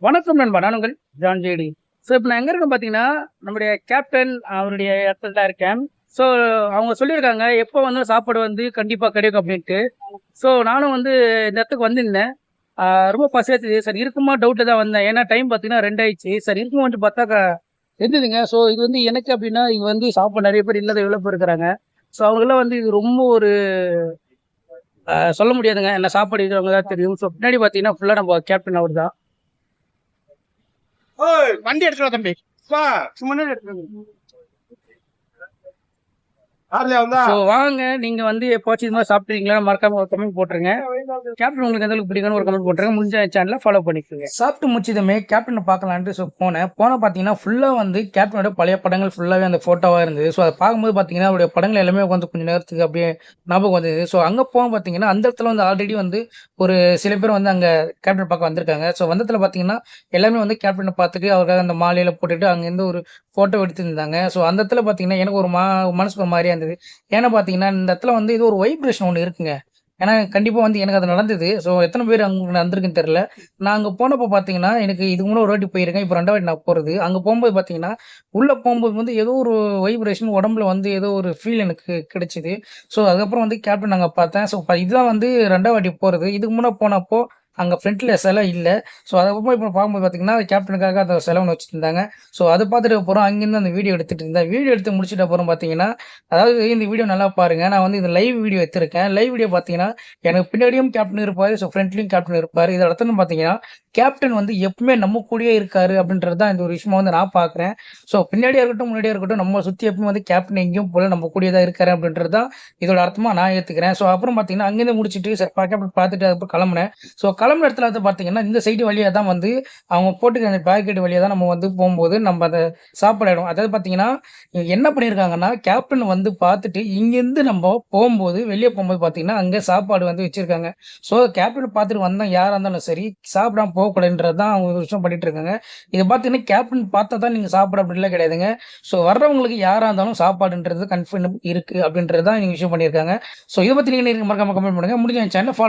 வணக்கம் நண்பா. நான் உங்கள் ஜான் ஜேடி. ஸோ இப்போ நான் எங்கே இருக்கேன் பார்த்தீங்கன்னா, நம்முடைய கேப்டன் அவருடைய இடத்துல தான் இருக்கேன். ஸோ அவங்க சொல்லியிருக்காங்க, எப்போ வந்து சாப்பாடு வந்து கண்டிப்பாக கிடைக்கும் அப்படின்ட்டு. ஸோ நானும் வந்து இந்த இடத்துக்கு வந்திருந்தேன். ரொம்ப பசியாச்சு. சரி இருக்குமா டவுட்டு தான் வந்தேன். ஏன்னா டைம் பார்த்தீங்கன்னா 2 ஆயிடுச்சு. சரி இருக்குமான்ட்டு பார்த்தா இருந்ததுங்க. ஸோ இது வந்து எனக்கு அப்படின்னா, இங்கே வந்து சாப்பாடு நிறைய பேர் இல்லாத எவ்வளோ பேர் இருக்கிறாங்க. ஸோ அவங்களாம் வந்து இது ரொம்ப ஒரு சொல்ல முடியாதுங்க. என்ன சாப்பாடு இருக்கிறவங்க தான் தெரியும். ஸோ பின்னாடி பார்த்தீங்கன்னா ஃபுல்லாக நம்ம கேப்டன் அவர் தான். வண்டி எடுத்துட்டு வா தம்பி. சும்மா எடுத்துட்டு வாங்க. நீங்க வந்து எப்போச்சும் இது மாதிரி சாப்பிட்றீங்களா? மறக்காம ஒரு கமெண்ட் போட்டுருங்க. கேப்டன் உங்களுக்கு எந்த அளவுக்கு பிடிக்கும்னு ஒரு கமெண்ட் போட்டுருங்க. முடிஞ்ச சேனலை ஃபாலோ பண்ணிக்கோங்க. சாப்பிட்டு முடிச்சதுமே கேப்டனை பார்க்கலான்ட்டு போனேன். பார்த்தீங்கன்னா ஃபுல்லாக வந்து கேப்டனோட பழைய படங்கள் ஃபுல்லாகவே அந்த ஃபோட்டோவாக இருந்தது. ஸோ அதை பார்க்கும்போது பார்த்தீங்கன்னா அவருடைய படங்கள் எல்லாமே வந்து கொஞ்சம் நேரத்துக்கு அப்படியே ஞாபகம் வந்தது. ஸோ அங்கே பார்த்தீங்கன்னா அந்த இடத்துல வந்து ஆல்ரெடி வந்து ஒரு சில பேர் வந்து அங்கே கேப்டன் பார்க்க வந்திருக்காங்க. ஸோ வந்தத்தில் பார்த்தீங்கன்னா எல்லாமே வந்து கேப்டனை பார்த்துட்டு அவருக்காக அந்த மாலையில் போட்டுட்டு அங்கேருந்து ஒரு ஃபோட்டோ எடுத்துருந்தாங்க. ஸோ அந்த இடத்துல பார்த்தீங்கன்னா எனக்கு ஒரு மனசுக்கு ஒரு மாதிரியா இருந்தது. ஏன்னா பார்த்தீங்கன்னா, இந்த இடத்துல வந்து இது ஒரு வைப்ரேஷன் ஒண்ணு இருக்குங்க. ஏன்னா கண்டிப்பா வந்து எனக்கு அது நடந்தது. ஸோ எத்தன பேர் அங்க நடந்திருக்குன்னு தெரியல. நான் அங்க போனப்போ பார்த்தீங்கன்னா, எனக்கு இதுக்கு முன்னாடி ஒரு வாட்டி போயிருக்கேன். இப்போ 2வது வாட்டி நான் போறது. அங்க போம்போது பார்த்தீங்கன்னா, உள்ள போம்போது வந்து ஏதோ ஒரு வைப்ரேஷன் உடம்புல வந்து ஏதோ ஒரு ஃபீல் எனக்கு கிடைச்சது. ஸோ அதுக்கப்புறம் வந்து கேப்டன் அங்க பார்த்தேன். ஸோ இதுதான் வந்து 2வது வாட்டி போறது. இதுக்கு முன்ன போனப்போ அங்க ஃப்ரண்ட்ல சிலை இல்ல. ஸோ அதுக்கப்புறம் இப்போ பார்க்கும்போது பார்த்தீங்கன்னா, கேப்டனுக்காக அந்த சிலை ஒண்ணு வச்சிருந்தாங்க. ஸோ அத பார்த்துட்டு அப்புறம் அங்கேருந்து அந்த வீடியோ எடுத்துட்டு இருந்தேன். வீடியோ எடுத்து முடிச்சுட்ட அப்புறம் பார்த்தீங்கன்னா, அதாவது இந்த வீடியோ நல்லா பாருங்க. நான் வந்து இந்த லைவ் வீடியோ எடுத்திருக்கேன். லைவ் வீடியோ பார்த்தீங்கன்னா, எனக்கு பின்னாடியும் கேப்டன் இருப்பாரு. ஸோ ஃப்ரண்ட்லயும் கேப்டன் இருப்பாரு. இதோட அர்த்தம் பார்த்தீங்கன்னா, கேப்டன் வந்து எப்பவுமே நம்ம கூடயே இருக்காரு அப்படின்றது தான் இந்த ஒரு விஷயமா வந்து நான் பார்க்குறேன். ஸோ பின்னாடியா இருக்கட்டும், முன்னாடியா இருக்கட்டும், நம்ம சுத்தி எப்பவும் வந்து கேப்டன் எங்கேயும் போல நம்ம கூடயே தான் இருக்காரு அப்படின்றது தான் இதோட அர்த்தமா நான் ஏத்துக்கிறேன். ஸோ அப்புறம் பார்த்தீங்கன்னா, அங்கேருந்து முடிச்சுட்டு சரி கேப்டன் பார்த்துட்டு அதுக்கப்புறம் கிளம்புனேன். ஸோ கிளம்புன இடத்துல வந்து பார்த்தீங்கன்னா, இந்த சைடு வழியா தான் வந்து அவங்க போட்டுருக்க அந்த பேக்கெட் வழியா தான் நம்ம வந்து போம்போது நம்ம அந்த சாப்பாடு இடம் அதாவது பார்த்தீங்கன்னா, என்ன பண்ணியிருக்காங்கன்னா, கேப்டன் வந்து பார்த்துட்டு இங்கேருந்து நம்ம போம்போது வெளிய போம்போது பார்த்தீங்கன்னா, அங்க சாப்பாடு வந்து வச்சிருக்காங்க. ஸோ கேப்டன பார்த்துட்டு வந்தா யாரா இருந்தாலும் சரி, சாப்பிடாம போகக்கூடாதுன்றது தான் அவங்க ஒரு விஷயம் பண்ணிட்டு இருக்காங்க. இத பார்த்தீங்கன்னா, கேப்டன் பார்த்தா தான் நீங்க சாப்பிட அப்படிலாம் கிடையாதுங்க. ஸோ வர்றவங்களுக்கு யாரா இருந்தாலும் சாப்பாடுன்றது கன்ஃபார்ம் இருக்கு அப்படின்றது தான் இந்த விஷயம் பண்ணியிருக்காங்க. ஸோ இத பத்தி நீங்க மறக்காம கமெண்ட் பண்ணுங்க. முடிஞ்ச என் சேனல ஃபாலோ